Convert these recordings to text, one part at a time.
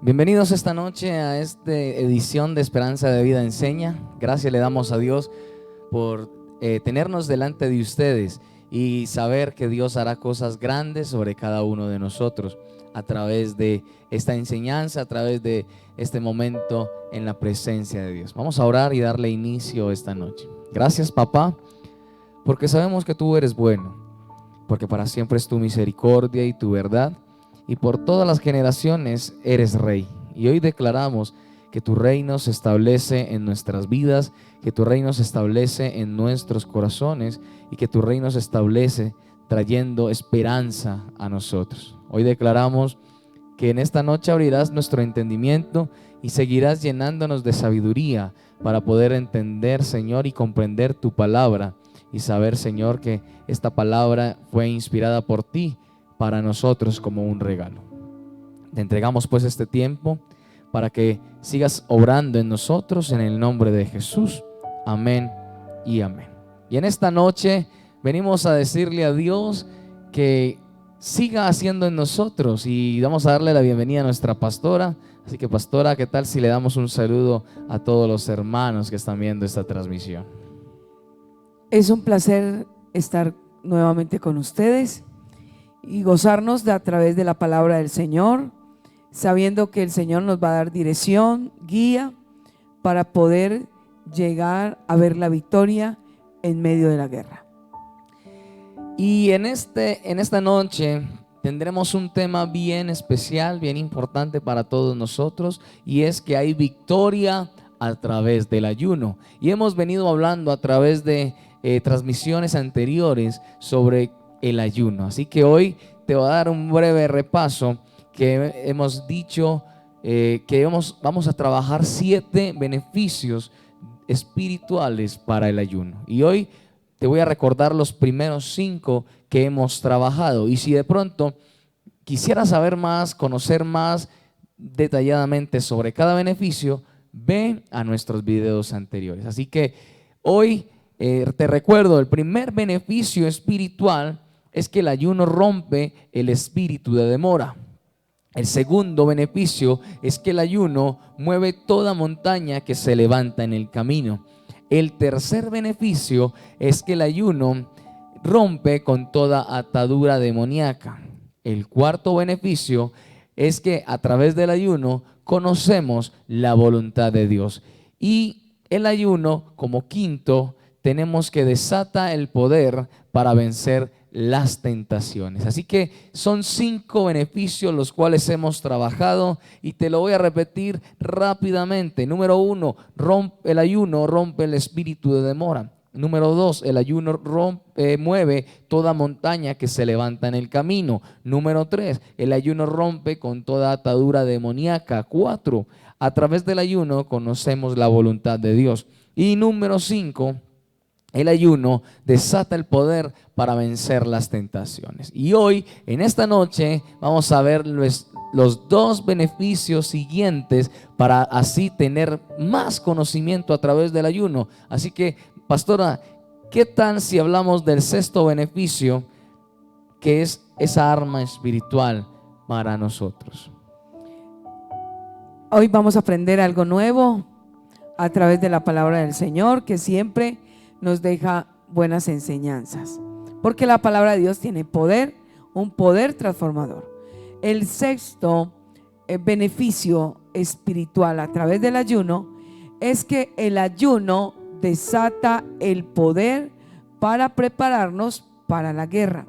Bienvenidos esta noche a esta edición de Esperanza de Vida Enseña. Gracias le damos a Dios por tenernos delante de ustedes y saber que Dios hará cosas grandes sobre cada uno de nosotros a través de esta enseñanza, a través de este momento en la presencia de Dios. Vamos a orar y darle inicio esta noche. Gracias, papá, porque sabemos que tú eres bueno, porque para siempre es tu misericordia y tu verdad, y por todas las generaciones eres Rey. Y hoy declaramos que tu reino se establece en nuestras vidas, que tu reino se establece en nuestros corazones y que tu reino se establece trayendo esperanza a nosotros. Hoy declaramos que en esta noche abrirás nuestro entendimiento y seguirás llenándonos de sabiduría para poder entender, Señor, y comprender tu palabra y saber, Señor, que esta palabra fue inspirada por ti para nosotros como un regalo. Te entregamos pues este tiempo para que sigas obrando en nosotros en el nombre de Jesús. Amén y amén. Y en esta noche venimos a decirle a Dios que siga haciendo en nosotros, y vamos a darle la bienvenida a nuestra pastora. Así que, pastora, ¿qué tal si le damos un saludo a todos los hermanos que están viendo esta transmisión? Es un placer estar nuevamente con ustedes y gozarnos a través de la palabra del Señor, sabiendo que el Señor nos va a dar dirección, guía, para poder llegar a ver la victoria en medio de la guerra. Y en esta noche tendremos un tema bien especial, bien importante para todos nosotros, y es que hay victoria a través del ayuno. Y hemos venido hablando a través de transmisiones anteriores sobre el ayuno. Así que hoy te voy a dar un breve repaso que hemos dicho que vamos a trabajar 7 beneficios espirituales para el ayuno. Y hoy te voy a recordar los primeros 5 que hemos trabajado. Y si de pronto quisieras saber más, conocer más detalladamente sobre cada beneficio, ve a nuestros videos anteriores. Así que hoy te recuerdo, el primer beneficio espiritual es que el ayuno rompe el espíritu de demora. El segundo beneficio es que el ayuno mueve toda montaña que se levanta en el camino. El tercer beneficio es que el ayuno rompe con toda atadura demoníaca. El cuarto beneficio es que a través del ayuno conocemos la voluntad de Dios. Y el ayuno, como quinto, tenemos que desata el poder para vencer las tentaciones. Así que son 5 beneficios los cuales hemos trabajado y te lo voy a repetir rápidamente. Número 1, el ayuno rompe el espíritu de demora. Número 2, el ayuno mueve toda montaña que se levanta en el camino. Número 3, el ayuno rompe con toda atadura demoníaca. 4, a través del ayuno conocemos la voluntad de Dios. Y número 5, el ayuno desata el poder para vencer las tentaciones. Y hoy, en esta noche, vamos a ver los 2 beneficios siguientes para así tener más conocimiento a través del ayuno. Así que, pastora, ¿qué tal si hablamos del 6.º beneficio, que es esa arma espiritual para nosotros? Hoy vamos a aprender algo nuevo a través de la palabra del Señor, que siempre nos deja buenas enseñanzas, porque la palabra de Dios tiene poder, un poder transformador. El 6.º beneficio espiritual a través del ayuno es que el ayuno desata el poder para prepararnos para la guerra.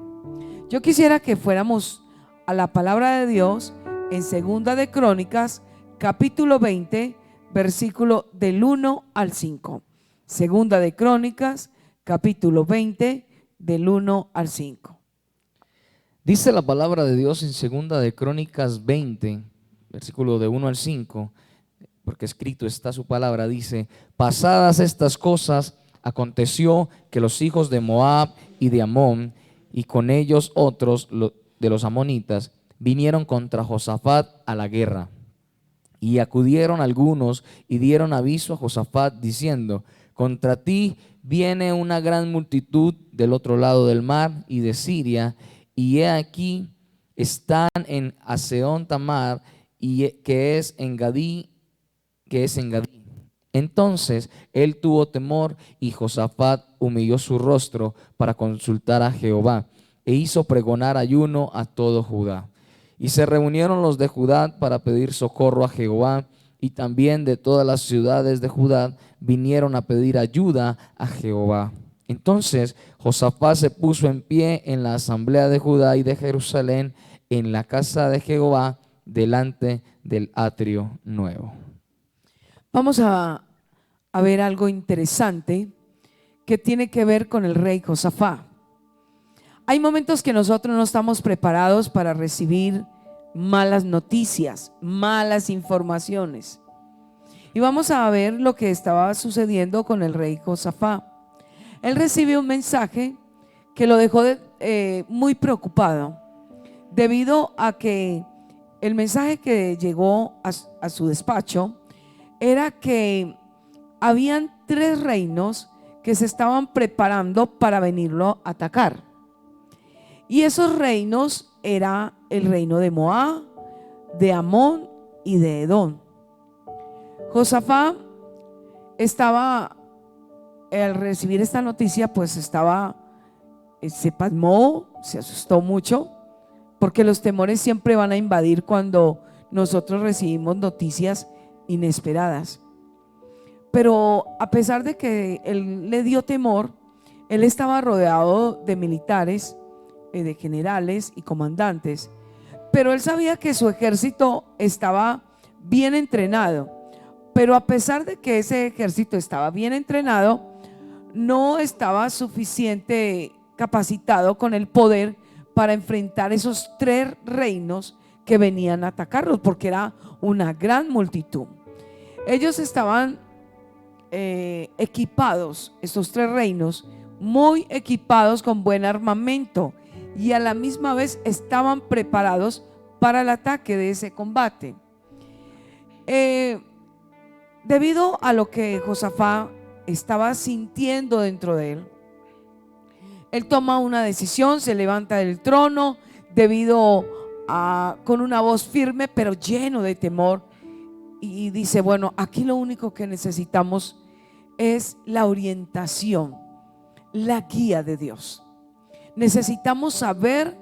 Yo quisiera que fuéramos a la palabra de Dios en Segunda de Crónicas, capítulo 20, versículo del 1 al 5. Segunda de Crónicas, capítulo 20, del 1 al 5. Dice la palabra de Dios en Segunda de Crónicas 20, versículo de 1 al 5, porque escrito está su palabra, dice: pasadas estas cosas, aconteció que los hijos de Moab y de Amón, y con ellos otros de los amonitas, vinieron contra Josafat a la guerra. Y acudieron algunos y dieron aviso a Josafat diciendo: contra ti viene una gran multitud del otro lado del mar y de Siria, y he aquí están en Hazeón Tamar, y que es en Gadí, Entonces él tuvo temor y Josafat humilló su rostro para consultar a Jehová e hizo pregonar ayuno a todo Judá. Y se reunieron los de Judá para pedir socorro a Jehová, y también de todas las ciudades de Judá vinieron a pedir ayuda a Jehová. Entonces Josafat se puso en pie en la asamblea de Judá y de Jerusalén, en la casa de Jehová, delante del atrio nuevo. Vamos a ver algo interesante que tiene que ver con el rey Josafat. Hay momentos que nosotros no estamos preparados para recibir malas noticias, malas informaciones. Y vamos a ver lo que estaba sucediendo con el rey Josafat. Él recibió un mensaje que lo dejó muy preocupado, debido a que el mensaje que llegó a su despacho era que habían 3 reinos que se estaban preparando para venirlo a atacar. Y esos reinos era el reino de Moab, de Amón y de Edom. Josafat estaba, al recibir esta noticia, pues se pasmó, se asustó mucho, porque los temores siempre van a invadir cuando nosotros recibimos noticias inesperadas. Pero a pesar de que él le dio temor, él estaba rodeado de militares, de generales y comandantes, pero él sabía que su ejército estaba bien entrenado. Pero a pesar de que ese ejército estaba bien entrenado, no estaba suficiente capacitado con el poder para enfrentar esos 3 reinos que venían a atacarlos, porque era una gran multitud. Ellos estaban equipados, estos 3 reinos, muy equipados con buen armamento, y a la misma vez estaban preparados para el ataque de ese combate. Debido a lo que Josafat estaba sintiendo dentro de él, él toma una decisión, se levanta del trono con una voz firme pero lleno de temor, y dice: bueno, aquí lo único que necesitamos es la orientación, la guía de Dios. Necesitamos saber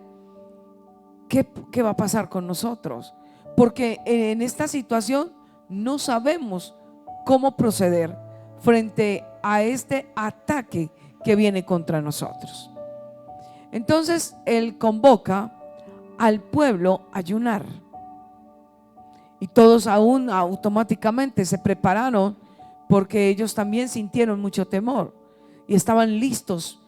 qué va a pasar con nosotros, porque en esta situación no sabemos cómo proceder frente a este ataque que viene contra nosotros. Entonces él convoca al pueblo a ayunar, y todos aún automáticamente se prepararon, porque ellos también sintieron mucho temor y estaban listos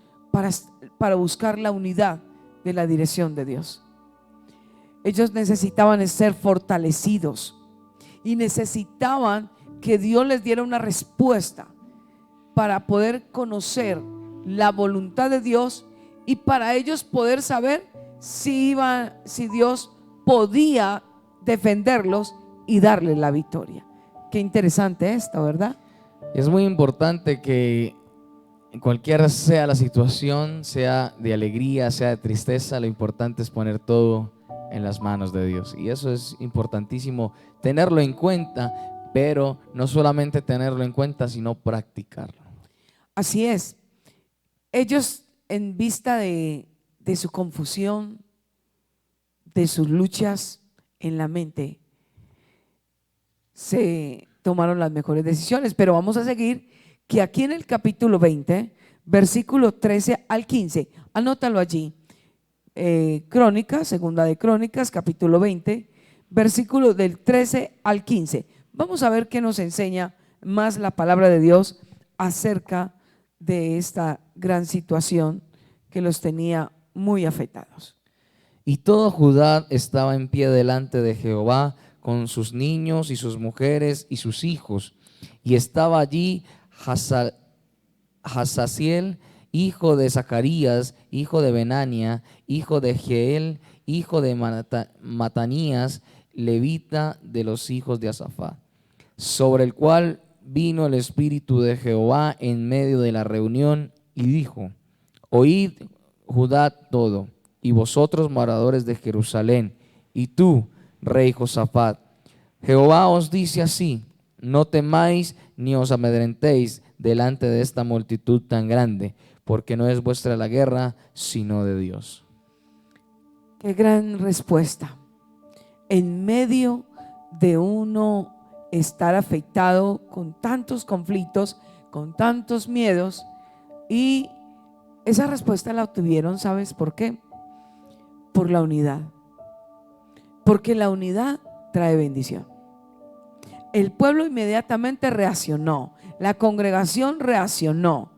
para buscar la unidad de la dirección de Dios. Ellos necesitaban ser fortalecidos y necesitaban que Dios les diera una respuesta para poder conocer la voluntad de Dios, y para ellos poder saber si Dios podía defenderlos y darles la victoria. Qué interesante esto, ¿verdad? Es muy importante que cualquiera sea la situación, sea de alegría, sea de tristeza, lo importante es poner todo en las manos de Dios. Y eso es importantísimo tenerlo en cuenta, pero no solamente tenerlo en cuenta, sino practicarlo. Así es. Ellos, en vista de su confusión, de sus luchas en la mente, se tomaron las mejores decisiones. Pero vamos a seguir, que aquí en el capítulo 20, versículo 13 al 15, anótalo allí. Segunda de Crónicas, capítulo 20, versículo del 13 al 15. Vamos a ver qué nos enseña más la palabra de Dios acerca de esta gran situación que los tenía muy afectados. Y todo Judá estaba en pie delante de Jehová, con sus niños y sus mujeres y sus hijos. Y estaba allí Hazaziel, hijo de Zacarías, hijo de Benania, hijo de Jeiel, hijo de Matanías, levita de los hijos de Asafat, sobre el cual vino el Espíritu de Jehová en medio de la reunión, y dijo: oíd, Judá todo, y vosotros moradores de Jerusalén, y tú, rey Josafat, Jehová os dice así: no temáis ni os amedrentéis delante de esta multitud tan grande, porque no es vuestra la guerra, sino de Dios. Qué gran respuesta. En medio de uno estar afectado con tantos conflictos, con tantos miedos, y esa respuesta la obtuvieron, ¿sabes por qué? Por la unidad. Porque la unidad trae bendición. El pueblo inmediatamente reaccionó, la congregación reaccionó.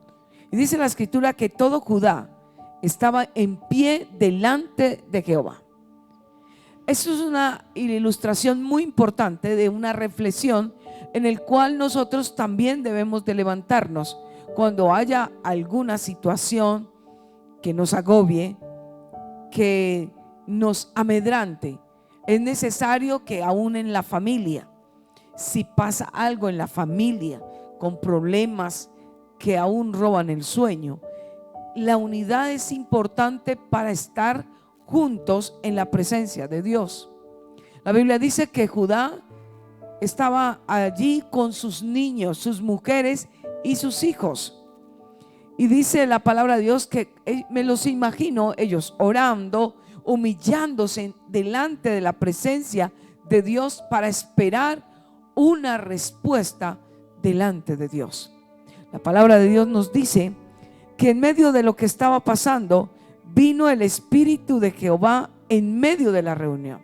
Y dice la escritura que todo Judá estaba en pie delante de Jehová. Eso es una ilustración muy importante de una reflexión en el cual nosotros también debemos de levantarnos cuando haya alguna situación que nos agobie, que nos amedrante. Es necesario que aún en la familia, si pasa algo en la familia con problemas que aún roban el sueño, la unidad es importante para estar juntos en la presencia de Dios. La Biblia dice que Judá estaba allí con sus niños, sus mujeres y sus hijos. Y dice la palabra de Dios que me los imagino ellos orando, humillándose delante de la presencia de Dios para esperar una respuesta delante de Dios. La palabra de Dios nos dice que en medio de lo que estaba pasando, vino el Espíritu de Jehová en medio de la reunión.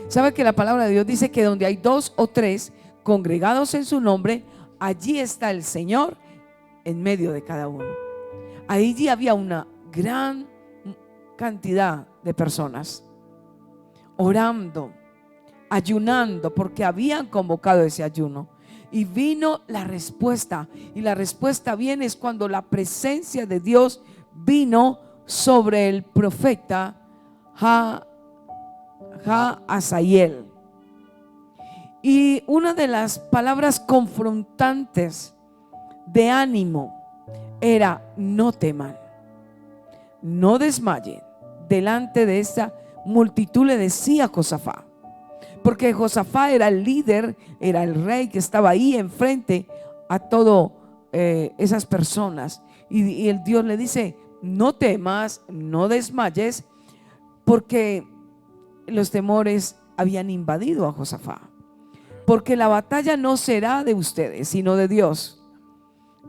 ¿Sabe que la palabra de Dios dice que donde hay 2 o 3 congregados en su nombre, allí está el Señor en medio de cada uno? Allí había una gran cantidad de personas orando, ayunando, porque habían convocado ese ayuno. Y vino la respuesta, y la respuesta viene es cuando la presencia de Dios vino sobre el profeta Hazael. Y una de las palabras confrontantes de ánimo era: no teman, no desmayen. Delante de esa multitud le decía Josafat, porque Josafat era el líder, era el rey que estaba ahí enfrente a todas esas personas. Y el Dios le dice: no temas, no desmayes, porque los temores habían invadido a Josafat. Porque la batalla no será de ustedes, sino de Dios.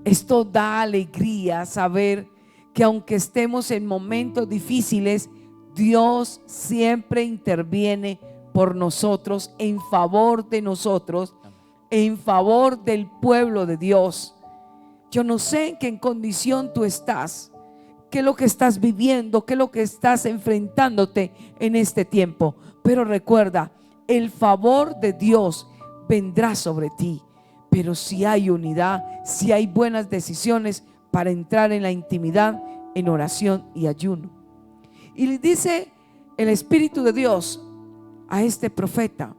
Esto da alegría saber que aunque estemos en momentos difíciles, Dios siempre interviene por nosotros, en favor de nosotros, en favor del pueblo de Dios. Yo no sé en qué condición tú estás, qué es lo que estás viviendo, qué es lo que estás enfrentándote en este tiempo, pero recuerda, el favor de Dios vendrá sobre ti. Pero si hay unidad, si hay buenas decisiones para entrar en la intimidad, en oración y ayuno. Y le dice el Espíritu de Dios a este profeta: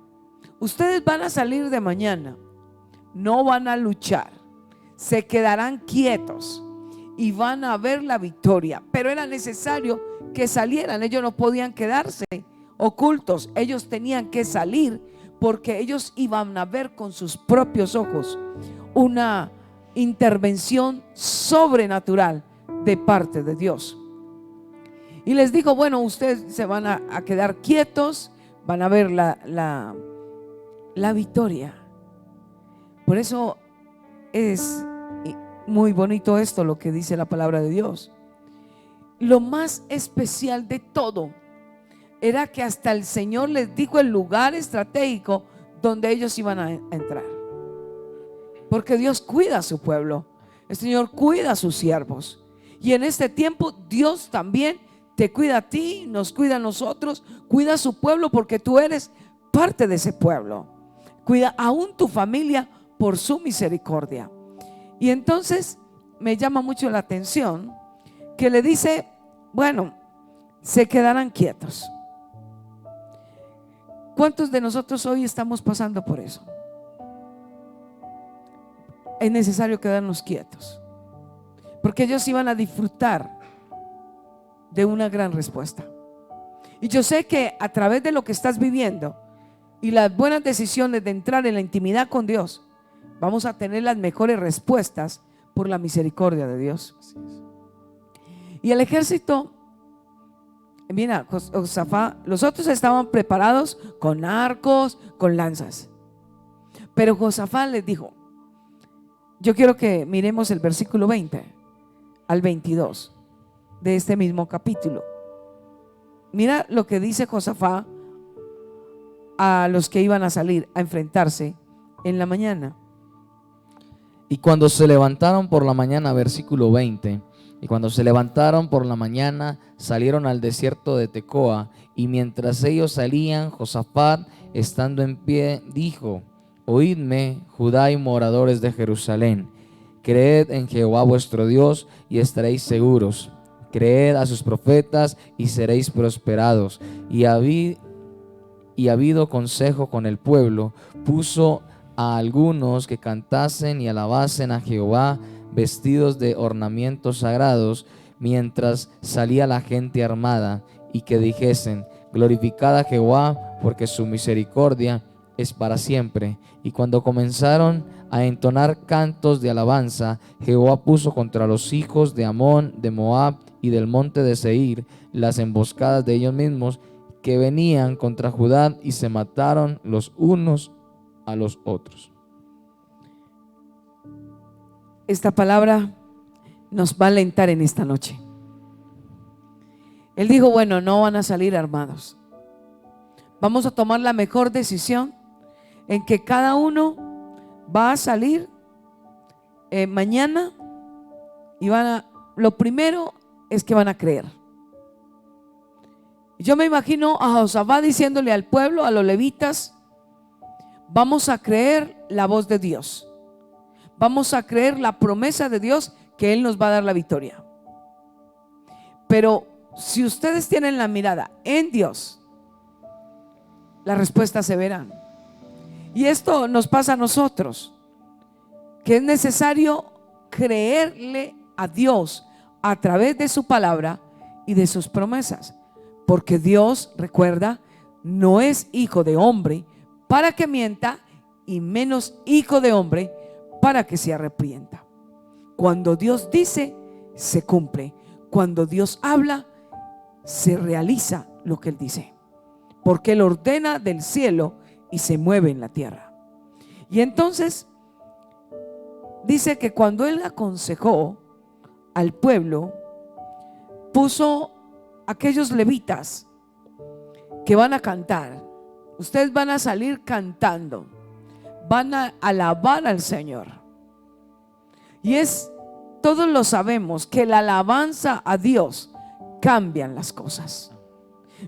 ustedes van a salir de mañana, no van a luchar, se quedarán quietos y van a ver la victoria. Pero era necesario que salieran, ellos no podían quedarse ocultos, ellos tenían que salir, porque ellos iban a ver con sus propios ojos una intervención sobrenatural de parte de Dios. Y les dijo: bueno, ustedes se van a quedar quietos, van a ver la victoria. Por eso es muy bonito esto, lo que dice la palabra de Dios. Lo más especial de todo era que hasta el Señor les dijo el lugar estratégico donde ellos iban a entrar. Porque Dios cuida a su pueblo, el Señor cuida a sus siervos. Y en este tiempo Dios también te cuida a ti, nos cuida a nosotros, cuida a su pueblo, porque tú eres parte de ese pueblo. Cuida aún tu familia por su misericordia. Y entonces me llama mucho la atención que le dice: bueno, se quedarán quietos. ¿Cuántos de nosotros hoy estamos pasando por eso? Es necesario quedarnos quietos, porque ellos iban a disfrutar de una gran respuesta. Y yo sé que a través de lo que estás viviendo, y las buenas decisiones de entrar en la intimidad con Dios, vamos a tener las mejores respuestas por la misericordia de Dios. Y el ejército, mira, Josafat, los otros estaban preparados con arcos, con lanzas. Pero Josafat les dijo, yo quiero que miremos el versículo 20 al 22 de este mismo capítulo. Mira lo que dice Josafat a los que iban a salir a enfrentarse en la mañana. Y cuando se levantaron por la mañana, versículo 20, y cuando se levantaron por la mañana, salieron al desierto de Tecoa, y mientras ellos salían, Josafat, estando en pie, dijo: Oídme, Judá y moradores de Jerusalén, creed en Jehová vuestro Dios y estaréis seguros. Creed a sus profetas y seréis prosperados. Y habido consejo con el pueblo, puso a algunos que cantasen y alabasen a Jehová, vestidos de ornamentos sagrados, mientras salía la gente armada, y que dijesen: glorificad a Jehová, porque su misericordia es para siempre. Y cuando comenzaron a entonar cantos de alabanza, Jehová puso contra los hijos de Amón, de Moab y del monte de Seir las emboscadas de ellos mismos, que venían contra Judá, y se mataron los unos a los otros. Esta palabra nos va a alentar en esta noche. Él dijo, bueno, no van a salir armados. Vamos a tomar la mejor decisión en que cada uno va a salir mañana y lo primero es que van a creer. Yo me imagino a Josafat diciéndole al pueblo, a los levitas: vamos a creer la voz de Dios, vamos a creer la promesa de Dios que Él nos va a dar la victoria. Pero si ustedes tienen la mirada en Dios, las respuestas se verán. Y esto nos pasa a nosotros, que es necesario creerle a Dios a través de su palabra y de sus promesas. Porque Dios, recuerda, no es hijo de hombre para que mienta, y menos hijo de hombre para que se arrepienta. Cuando Dios dice, se cumple. Cuando Dios habla, se realiza lo que Él dice. Porque Él ordena del cielo y se mueve en la tierra. Y entonces dice que cuando Él aconsejó al pueblo, puso aquellos levitas que van a cantar. Ustedes van a salir cantando, van a alabar al Señor. Y todos lo sabemos, que la alabanza a Dios cambian las cosas.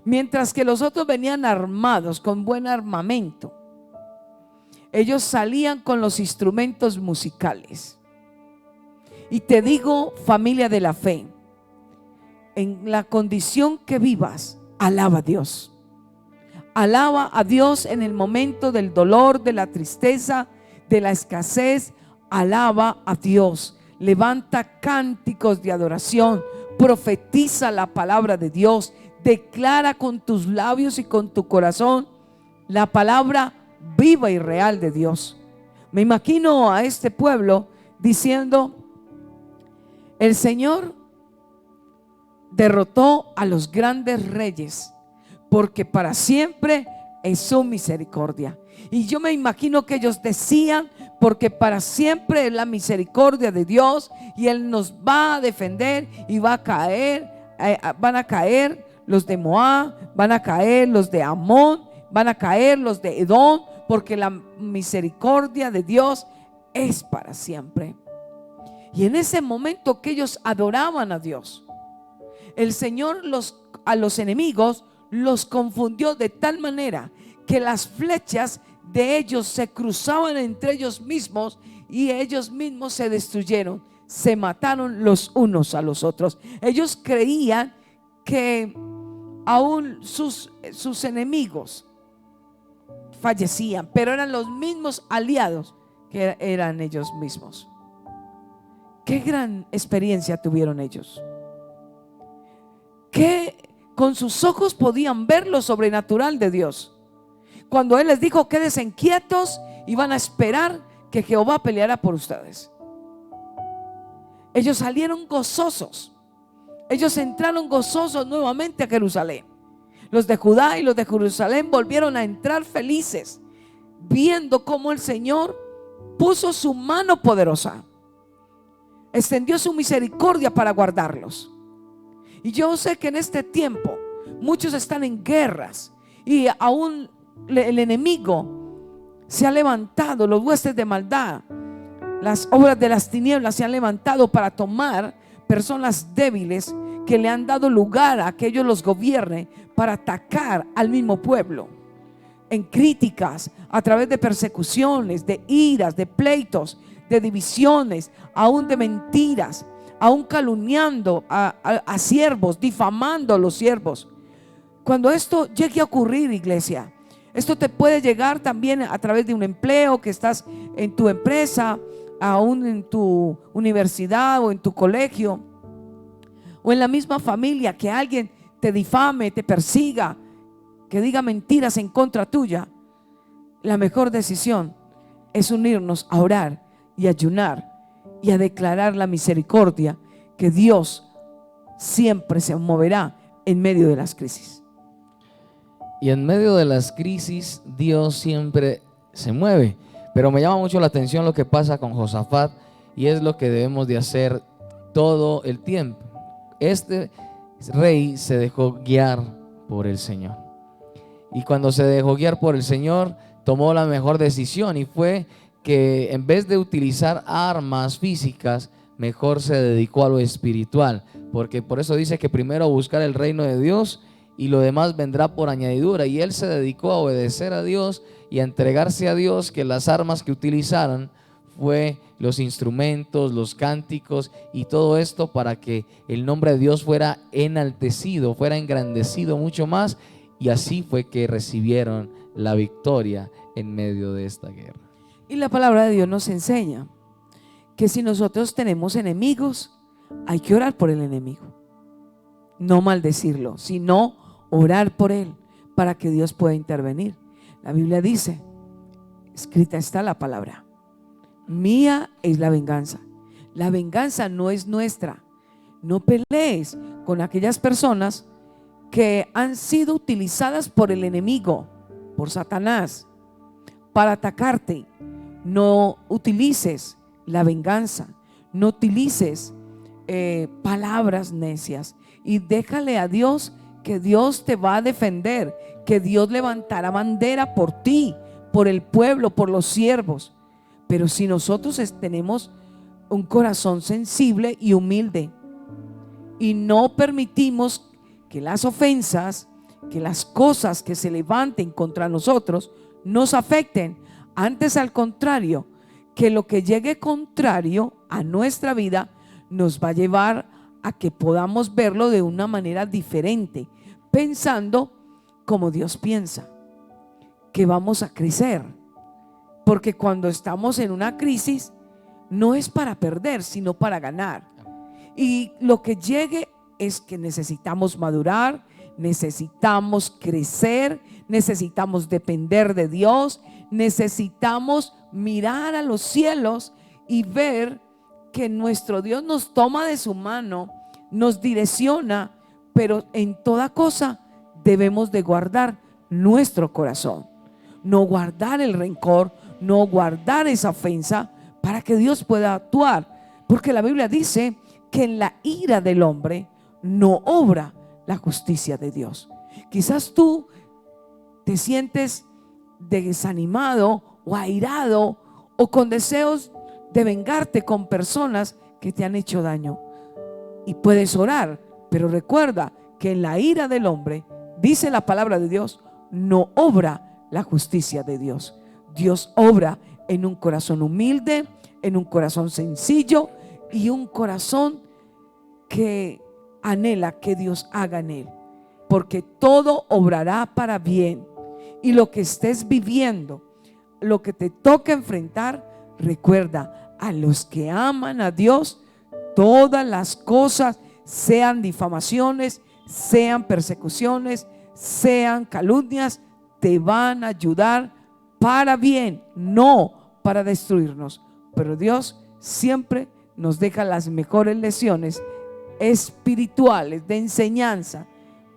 Mientras que los otros venían armados con buen armamento, ellos salían con los instrumentos musicales. Y te digo, familia de la fe, en la condición que vivas, alaba a Dios. Alaba a Dios en el momento del dolor, de la tristeza, de la escasez. Alaba a Dios. Levanta cánticos de adoración. Profetiza la palabra de Dios. Declara con tus labios y con tu corazón la palabra viva y real de Dios. Me imagino a este pueblo diciendo: el Señor derrotó a los grandes reyes, porque para siempre es su misericordia. Y yo me imagino que ellos decían: porque para siempre es la misericordia de Dios, y Él nos va a defender, y van a caer los de Moab, van a caer los de Amón, van a caer los de Edom, porque la misericordia de Dios es para siempre. Y en ese momento que ellos adoraban a Dios, el Señor a los enemigos los confundió de tal manera que las flechas de ellos se cruzaban entre ellos mismos, y ellos mismos se destruyeron, se mataron los unos a los otros. Ellos creían que aún sus enemigos fallecían, pero eran los mismos aliados que eran ellos mismos. Qué gran experiencia tuvieron ellos, que con sus ojos podían ver lo sobrenatural de Dios, Cuando Él les dijo: quédense inquietos y van a esperar que Jehová peleara por ustedes. Ellos salieron gozosos. Ellos entraron gozosos nuevamente a Jerusalén. Los de Judá y los de Jerusalén volvieron a entrar felices, viendo cómo el Señor puso su mano poderosa, extendió su misericordia para guardarlos. Y yo sé que en este tiempo muchos están en guerras y aún el enemigo se ha levantado, los huestes de maldad, las obras de las tinieblas se han levantado para tomar personas débiles que le han dado lugar a que ellos los gobiernen, para atacar al mismo pueblo en críticas, a través de persecuciones, de iras, de pleitos, de divisiones, aún de mentiras, aún calumniando a siervos, difamando a los siervos. Cuando esto llegue a ocurrir, iglesia, esto te puede llegar también a través de un empleo, que estás en tu empresa, aún en tu universidad o en tu colegio, o en la misma familia, que alguien te difame, te persiga, que diga mentiras en contra tuya. La mejor decisión es unirnos a orar y ayunar y a declarar la misericordia, que Dios siempre se moverá en medio de las crisis. Y en medio de las crisis Dios siempre se mueve. Pero me llama mucho la atención lo que pasa con Josafat, y es lo que debemos de hacer todo el tiempo. Este rey se dejó guiar por el Señor, y cuando se dejó guiar por el Señor, tomó la mejor decisión, y fue que en vez de utilizar armas físicas, mejor se dedicó a lo espiritual, porque por eso dice que primero buscar el reino de Dios y lo demás vendrá por añadidura. Y él se dedicó a obedecer a Dios y a entregarse a Dios, que las armas que utilizaron fue los instrumentos, los cánticos y todo esto, para que el nombre de Dios fuera enaltecido, fuera engrandecido mucho más. Y así fue que recibieron la victoria en medio de esta guerra. Y la palabra de Dios nos enseña que si nosotros tenemos enemigos, hay que orar por el enemigo, no maldecirlo, sino orar por él, para que Dios pueda intervenir. La Biblia dice, escrita está la palabra: mía es la venganza. La venganza no es nuestra. No pelees con aquellas personas que han sido utilizadas por el enemigo, por Satanás, para atacarte. No utilices la venganza, no utilices palabras necias, y déjale a Dios, que Dios te va a defender, que Dios levantará bandera por ti, por el pueblo, por los siervos. Pero si nosotros tenemos un corazón sensible y humilde, y no permitimos que las ofensas, que las cosas que se levanten contra nosotros nos afecten, antes al contrario, que lo que llegue contrario a nuestra vida nos va a llevar a que podamos verlo de una manera diferente, pensando como Dios piensa, que vamos a crecer. Porque cuando estamos en una crisis, no es para perder, sino para ganar. Y lo que llegue es que necesitamos madurar, necesitamos crecer, necesitamos depender de Dios, necesitamos mirar a los cielos y ver que nuestro Dios nos toma de su mano, nos direcciona, pero en toda cosa debemos de guardar nuestro corazón, no guardar el rencor, no guardar esa ofensa, para que Dios pueda actuar, porque la Biblia dice que en la ira del hombre no obra la justicia de Dios. Quizás tú te sientes desanimado o airado, o con deseos de vengarte con personas que te han hecho daño, y puedes orar, pero recuerda que en la ira del hombre, dice la palabra de Dios, no obra la justicia de Dios. Dios obra en un corazón humilde, en un corazón sencillo, y un corazón que anhela que Dios haga en él, porque todo obrará para bien. Y lo que estés viviendo, lo que te toca enfrentar, recuerda: a los que aman a Dios, todas las cosas, sean difamaciones, sean persecuciones, sean calumnias, te van a ayudar para bien, no para destruirnos. Pero Dios siempre nos deja las mejores lecciones espirituales de enseñanza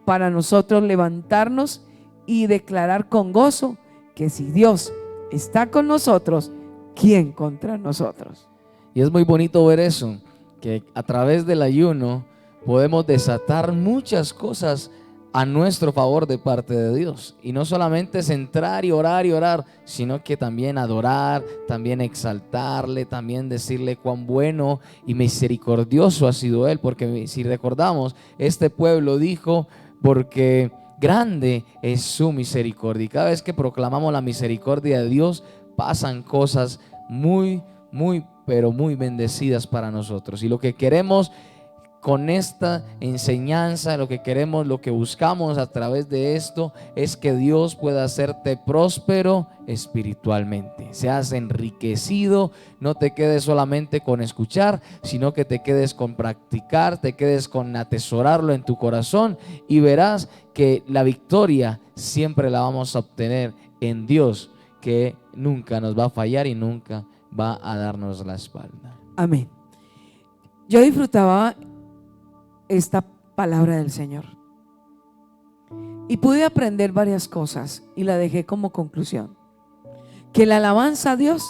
para nosotros levantarnos y declarar con gozo que si Dios está con nosotros, ¿quién contra nosotros? Y es muy bonito ver eso, que a través del ayuno podemos desatar muchas cosas a nuestro favor de parte de Dios. Y no solamente centrar y orar, sino que también adorar, también exaltarle, también decirle cuán bueno y misericordioso ha sido Él. Porque si recordamos, este pueblo dijo, porque grande es su misericordia. Y cada vez que proclamamos la misericordia de Dios, pasan cosas muy, pero muy bendecidas para nosotros. Y lo que queremos con esta enseñanza, lo que queremos, lo que buscamos a través de esto, es que Dios pueda hacerte próspero espiritualmente. Seas enriquecido, no te quedes solamente con escuchar, sino que te quedes con practicar, te quedes con atesorarlo en tu corazón, y verás que la victoria siempre la vamos a obtener en Dios, que nunca nos va a fallar y nunca va a darnos la espalda. Amén. Yo disfrutaba esta palabra del Señor y pude aprender varias cosas, y la dejé como conclusión: que la alabanza a Dios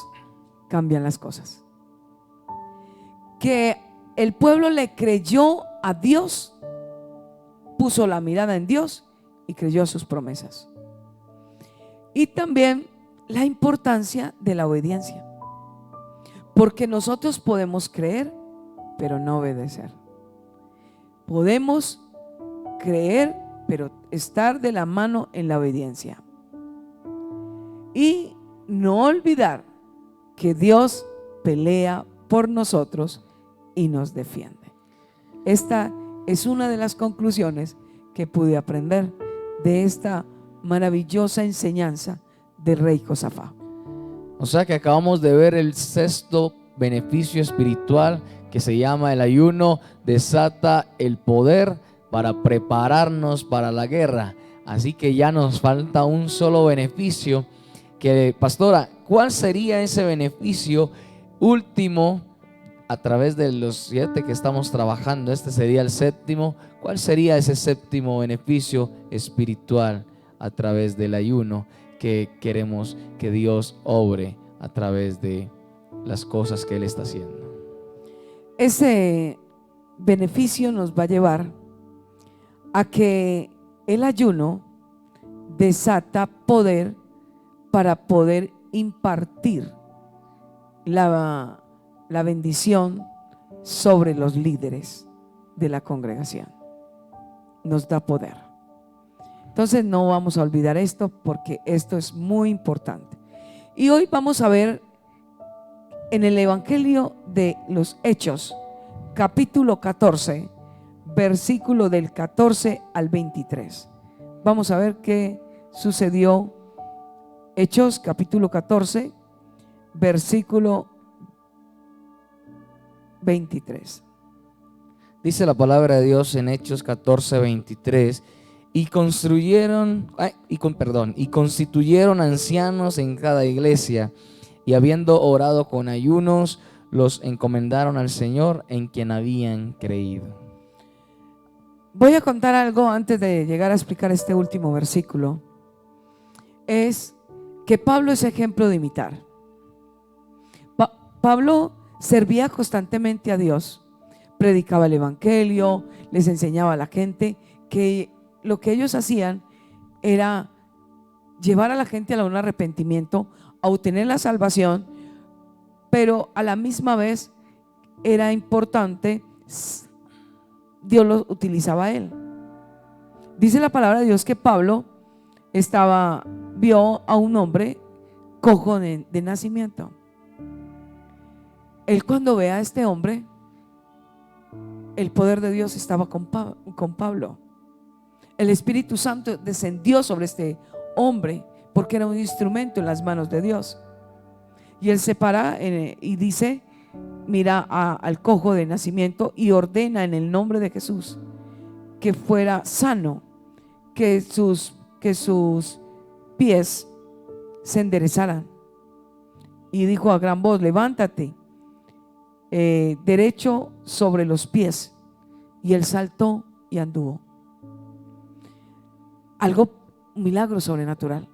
cambia las cosas, que el pueblo le creyó a Dios, puso la mirada en Dios y creyó a sus promesas, y también la importancia de la obediencia, porque nosotros podemos creer pero no obedecer. Podemos creer, pero estar de la mano en la obediencia. Y no olvidar que Dios pelea por nosotros y nos defiende. Esta es una de las conclusiones que pude aprender de esta maravillosa enseñanza del rey Josafat. O sea que acabamos de ver el sexto beneficio espiritual, que se llama el ayuno desata el poder para prepararnos para la guerra. Así que ya nos falta un solo beneficio, que, pastora, ¿cuál sería ese beneficio último a través de los 7 que estamos trabajando? Este sería el séptimo. ¿Cuál sería ese séptimo beneficio espiritual a través del ayuno que queremos que Dios obre a través de las cosas que Él está haciendo? Ese beneficio nos va a llevar a que el ayuno desata poder para poder impartir la bendición sobre los líderes de la congregación. Nos da poder. Entonces no vamos a olvidar esto, porque esto es muy importante. Y hoy vamos a ver en el Evangelio de los Hechos, capítulo 14, versículo del 14 al 23. Vamos a ver qué sucedió. Hechos capítulo 14, versículo 23. Dice la palabra de Dios en Hechos 14, 23: y constituyeron ancianos en cada iglesia, y habiendo orado con ayunos, los encomendaron al Señor en quien habían creído. Voy a contar algo antes de llegar a explicar este último versículo. Es que Pablo es ejemplo de imitar. Pablo servía constantemente a Dios, predicaba el evangelio, les enseñaba a la gente que lo que ellos hacían era llevar a la gente a un arrepentimiento, a obtener la salvación, pero a la misma vez era importante, Dios lo utilizaba a él. Dice la palabra de Dios que Pablo vio a un hombre cojo de nacimiento. Él, cuando ve a este hombre, el poder de Dios estaba con Pablo. El Espíritu Santo descendió sobre este hombre, porque era un instrumento en las manos de Dios. Y él se para y dice, mira al cojo de nacimiento y ordena en el nombre de Jesús que fuera sano, que sus pies se enderezaran. Y dijo a gran voz: levántate, derecho sobre los pies. Y él saltó y anduvo. Un milagro sobrenatural.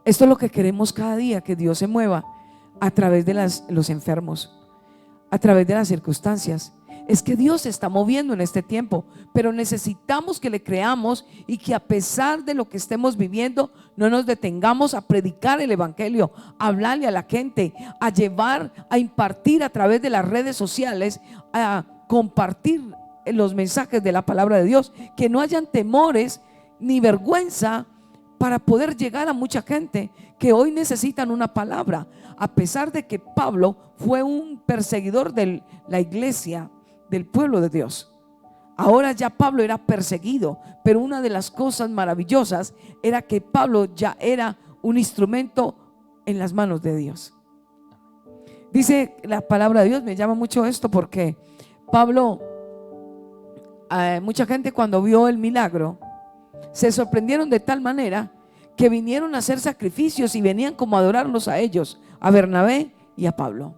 Esto es lo que queremos cada día, que Dios se mueva a través de los enfermos, a través de las circunstancias. Es que Dios se está moviendo en este tiempo, pero necesitamos que le creamos y que a pesar de lo que estemos viviendo, no nos detengamos a predicar el evangelio, a hablarle a la gente, a llevar, a impartir a través de las redes sociales, a compartir los mensajes de la palabra de Dios, que no hayan temores ni vergüenza, para poder llegar a mucha gente que hoy necesitan una palabra. A pesar de que Pablo fue un perseguidor de la iglesia, del pueblo de Dios, ahora ya Pablo era perseguido, pero una de las cosas maravillosas era que Pablo ya era un instrumento en las manos de Dios. Dice la palabra de Dios, me llama mucho esto porque Pablo, mucha gente cuando vio el milagro se sorprendieron de tal manera que vinieron a hacer sacrificios y venían como a adorarlos a ellos, a Bernabé y a Pablo.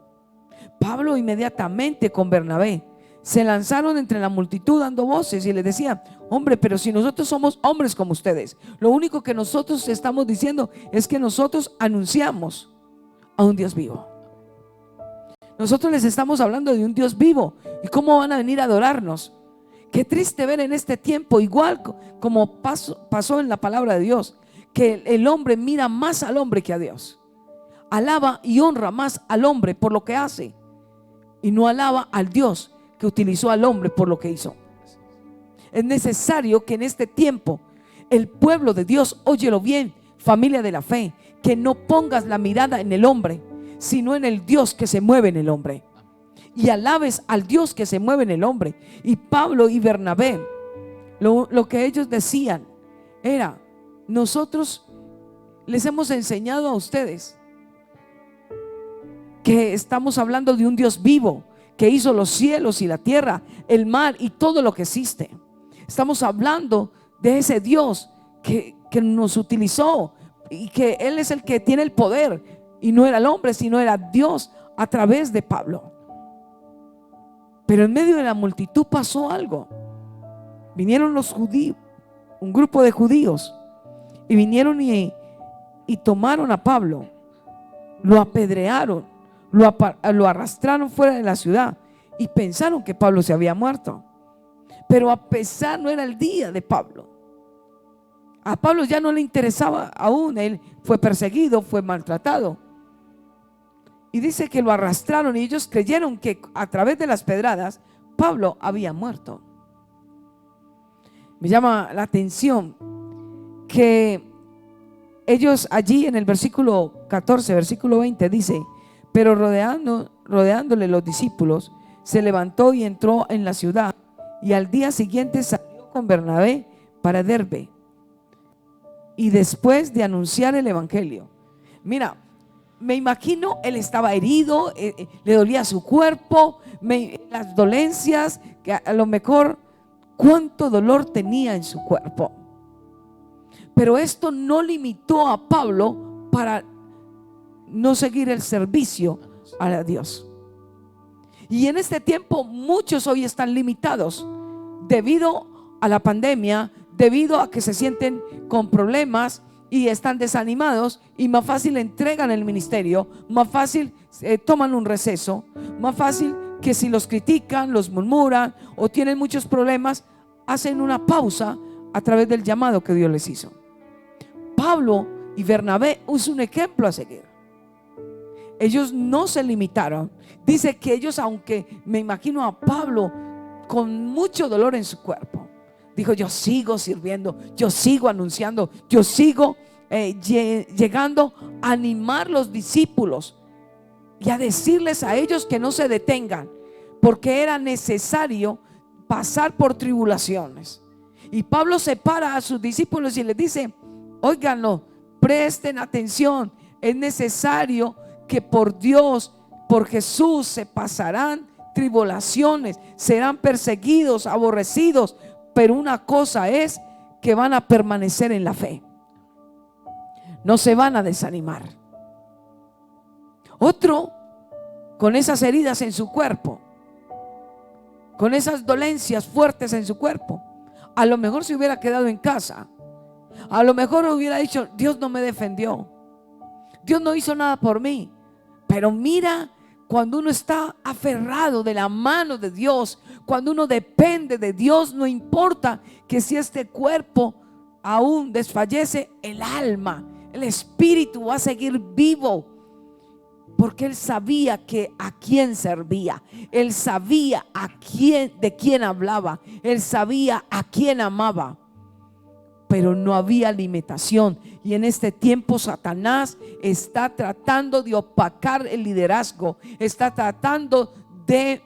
Pablo inmediatamente con Bernabé se lanzaron entre la multitud dando voces y les decían: hombre, pero si nosotros somos hombres como ustedes, lo único que nosotros estamos diciendo es que nosotros anunciamos a un Dios vivo. Nosotros les estamos hablando de un Dios vivo. ¿Y cómo van a venir a adorarnos? Qué triste ver en este tiempo, igual como pasó en la palabra de Dios, que el hombre mira más al hombre que a Dios. Alaba y honra más al hombre por lo que hace y no alaba al Dios que utilizó al hombre por lo que hizo. Es necesario que en este tiempo el pueblo de Dios, óyelo bien, familia de la fe, que no pongas la mirada en el hombre, sino en el Dios que se mueve en el hombre, y alabes al Dios que se mueve en el hombre. Y Pablo y Bernabé, lo que ellos decían era: nosotros les hemos enseñado a ustedes que estamos hablando de un Dios vivo, que hizo los cielos y la tierra, el mar y todo lo que existe. Estamos hablando de ese Dios que nos utilizó y que Él es el que tiene el poder, y no era el hombre, sino era Dios a través de Pablo. Pero en medio de la multitud pasó algo. Vinieron los judíos, un grupo de judíos, y vinieron y tomaron a Pablo, lo apedrearon, lo arrastraron fuera de la ciudad y pensaron que Pablo se había muerto. Pero a pesar, no era el día de Pablo. A Pablo ya no le interesaba aún, él fue perseguido, fue maltratado. Y dice que lo arrastraron y ellos creyeron que a través de las pedradas Pablo había muerto. Me llama la atención que ellos allí en el versículo 14, versículo 20 dice: pero rodeándole los discípulos, se levantó y entró en la ciudad, y al día siguiente salió con Bernabé para Derbe, y después de anunciar el evangelio. Mira, me imagino, él estaba herido, le dolía su cuerpo, las dolencias, que a lo mejor cuánto dolor tenía en su cuerpo. Pero esto no limitó a Pablo para no seguir el servicio a Dios. Y en este tiempo muchos hoy están limitados debido a la pandemia, debido a que se sienten con problemas y están desanimados, y más fácil entregan el ministerio, más fácil toman un receso, más fácil que si los critican, los murmuran o tienen muchos problemas, hacen una pausa a través del llamado que Dios les hizo. Pablo y Bernabé es un ejemplo a seguir. Ellos no se limitaron. Dice que ellos, aunque me imagino a Pablo con mucho dolor en su cuerpo, dijo: yo sigo sirviendo, yo sigo anunciando, yo sigo llegando a animar los discípulos y a decirles a ellos que no se detengan, porque era necesario pasar por tribulaciones. Y Pablo separa a sus discípulos y les dice: óiganlo, presten atención, es necesario que por Dios, por Jesús se pasarán tribulaciones, serán perseguidos, aborrecidos, pero una cosa es que van a permanecer en la fe. no se van a desanimar. Otro con esas heridas en su cuerpo, con esas dolencias fuertes en su cuerpo, a lo mejor se hubiera quedado en casa. A lo mejor hubiera dicho: Dios no me defendió, Dios no hizo nada por mí. Pero mira, cuando uno está aferrado de la mano de Dios, cuando uno depende de Dios, no importa que si este cuerpo aún desfallece, el alma, el espíritu va a seguir vivo. Porque él sabía que a quién servía, él sabía de quién hablaba, él sabía a quién amaba. Pero no había limitación. Y en este tiempo Satanás está tratando de opacar el liderazgo, está tratando de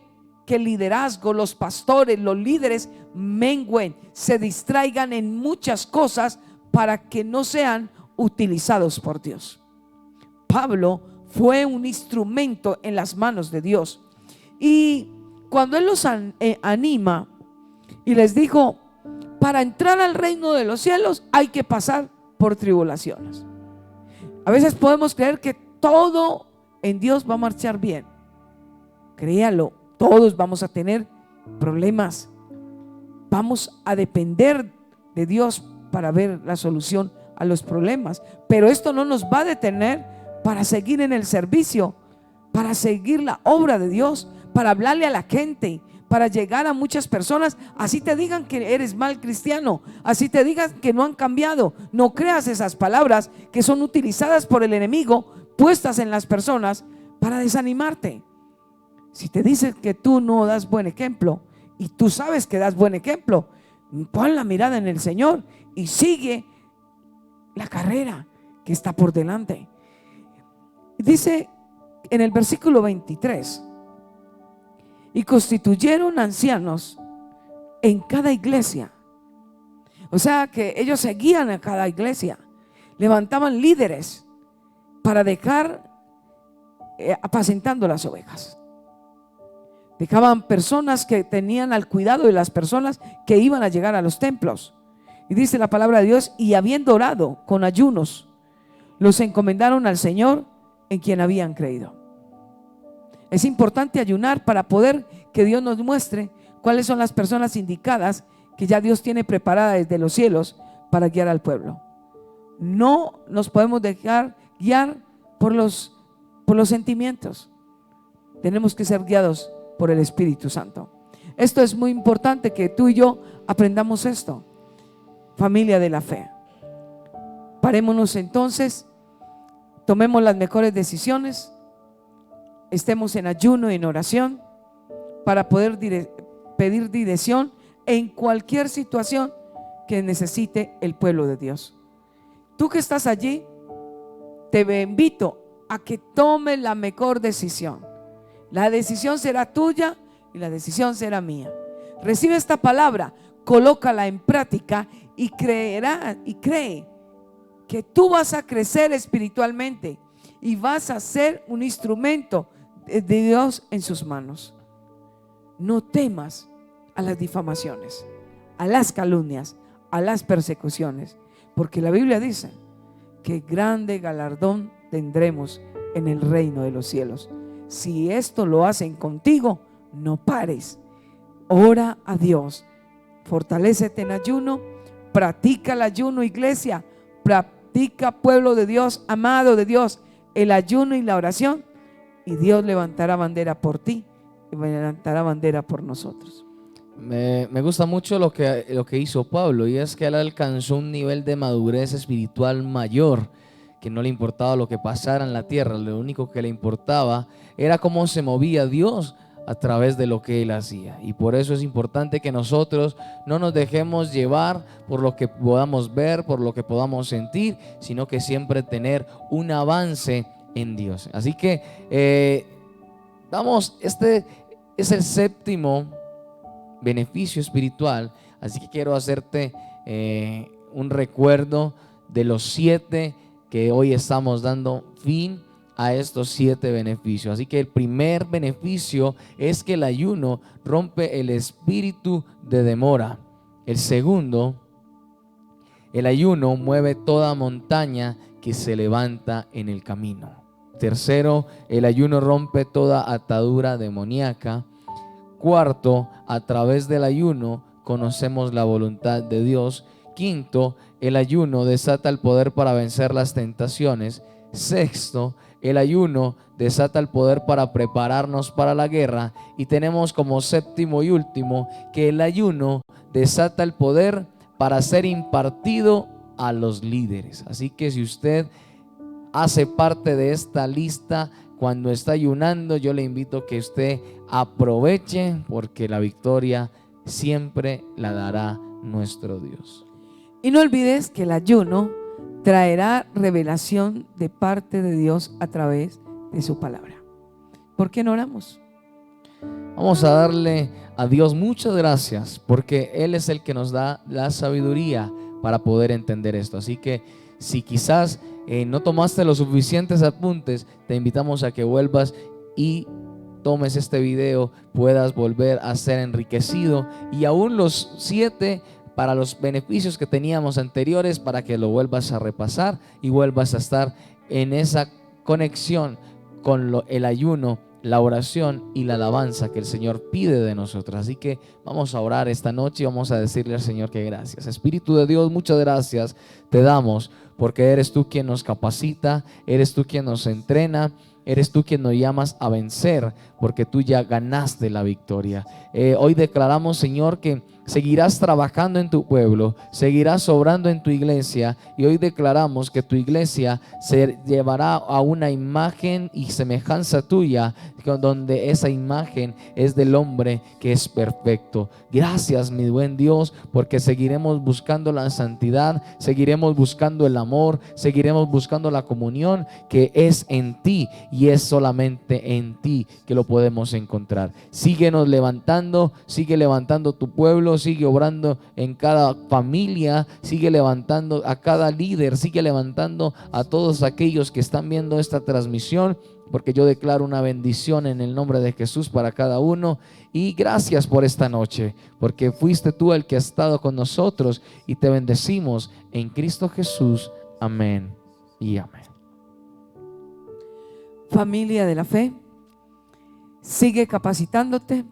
que el liderazgo, los pastores, los líderes mengüen, se distraigan en muchas cosas para que no sean utilizados por Dios. Pablo fue un instrumento en las manos de Dios. Y cuando él los anima y les dijo: para entrar al reino de los cielos hay que pasar por tribulaciones. A veces podemos creer que todo en Dios va a marchar bien. Créalo, todos vamos a tener problemas. Vamos a depender de Dios para ver la solución a los problemas. Pero esto no nos va a detener para seguir en el servicio, para seguir la obra de Dios, para hablarle a la gente, para llegar a muchas personas. Así te digan que eres mal cristiano, así te digan que no han cambiado, no creas esas palabras que son utilizadas por el enemigo, puestas en las personas para desanimarte. Si te dicen que tú no das buen ejemplo y tú sabes que das buen ejemplo, pon la mirada en el Señor y sigue la carrera que está por delante. Dice en el versículo 23: y constituyeron ancianos en cada iglesia. O sea que ellos seguían a cada iglesia, levantaban líderes para dejar apacentando las ovejas. Dejaban personas que tenían al cuidado de las personas que iban a llegar a los templos. Y dice la palabra de Dios: y habiendo orado con ayunos, los encomendaron al Señor en quien habían creído. Es importante ayunar para poder que Dios nos muestre cuáles son las personas indicadas que ya Dios tiene preparadas desde los cielos para guiar al pueblo. No nos podemos dejar guiar por los sentimientos. Tenemos que ser guiados por el Espíritu Santo. Esto es muy importante, que tú y yo aprendamos esto, familia de la fe. Parémonos entonces, tomemos las mejores decisiones, estemos en ayuno y en oración para poder pedir dirección en cualquier situación que necesite el pueblo de Dios. Tú que estás allí, te invito a que tomes la mejor decisión. La decisión será tuya y la decisión será mía. Recibe esta palabra, colócala en práctica y cree que tú vas a crecer espiritualmente y vas a ser un instrumento de Dios en sus manos. No temas a las difamaciones, a las calumnias, a las persecuciones, porque la Biblia dice que grande galardón tendremos en el reino de los cielos. Si esto lo hacen contigo, no pares, ora a Dios, fortalécete en ayuno, practica el ayuno, iglesia, practica, pueblo de Dios, amado de Dios, el ayuno y la oración, y Dios levantará bandera por ti y levantará bandera por nosotros. Me gusta mucho lo que hizo Pablo, y es que él alcanzó un nivel de madurez espiritual mayor, que no le importaba lo que pasara en la tierra. Lo único que le importaba era cómo se movía Dios a través de lo que él hacía. Y por eso es importante que nosotros no nos dejemos llevar por lo que podamos ver, por lo que podamos sentir, sino que siempre tener un avance en Dios. Así que este es el séptimo beneficio espiritual. Así que quiero hacerte un recuerdo de los 7 que hoy estamos dando fin a estos 7 beneficios. Así que el primer beneficio es que el ayuno rompe el espíritu de demora. El segundo, el ayuno mueve toda montaña que que se levanta en el camino. Tercero, el ayuno rompe toda atadura demoníaca. Cuarto, a través del ayuno conocemos la voluntad de Dios. Quinto, el ayuno desata el poder para vencer las tentaciones. Sexto, el ayuno desata el poder para prepararnos para la guerra. Y tenemos como séptimo y último que el ayuno desata el poder para ser impartido a los líderes. Así que si usted hace parte de esta lista cuando está ayunando, yo le invito a que usted aproveche, porque la victoria siempre la dará nuestro Dios. Y no olvides que el ayuno traerá revelación de parte de Dios a través de su palabra. ¿Por qué no oramos? Vamos a darle a Dios muchas gracias, porque Él es el que nos da la sabiduría para poder entender esto. Así que si quizás no tomaste los suficientes apuntes, te invitamos a que vuelvas y tomes este video, puedas volver a ser enriquecido, y aún los 7 para los beneficios que teníamos anteriores, para que lo vuelvas a repasar y vuelvas a estar en esa conexión con el ayuno, la oración y la alabanza que el Señor pide de nosotros. Así que vamos a orar esta noche y vamos a decirle al Señor que gracias. Espíritu de Dios, muchas gracias te damos, porque eres tú quien nos capacita, eres tú quien nos entrena, eres tú quien nos llamas a vencer, porque tú ya ganaste la victoria. Hoy declaramos, Señor, que seguirás trabajando en tu pueblo, seguirás obrando en tu iglesia, y hoy declaramos que tu iglesia se llevará a una imagen y semejanza tuya, donde esa imagen es del hombre que es perfecto. Gracias, mi buen Dios, porque seguiremos buscando la santidad, seguiremos buscando el amor, seguiremos buscando la comunión que es en ti, y es solamente en ti que lo podemos encontrar. Síguenos levantando, sigue levantando tu pueblo, sigue obrando en cada familia, sigue levantando a cada líder, sigue levantando a todos aquellos que están viendo esta transmisión, porque yo declaro una bendición en el nombre de Jesús para cada uno. Y gracias por esta noche, porque fuiste tú el que has estado con nosotros, y te bendecimos en Cristo Jesús. Amén y amén. Familia de la fe, sigue capacitándote.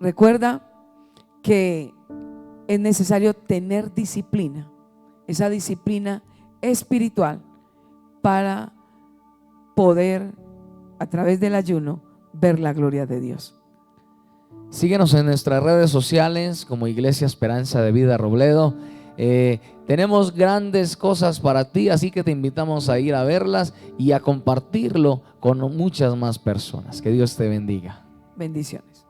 Recuerda que es necesario tener disciplina, esa disciplina espiritual, para poder a través del ayuno ver la gloria de Dios. Síguenos en nuestras redes sociales como Iglesia Esperanza de Vida Robledo. Tenemos grandes cosas para ti, así que te invitamos a ir a verlas y a compartirlo con muchas más personas. Que Dios te bendiga. Bendiciones.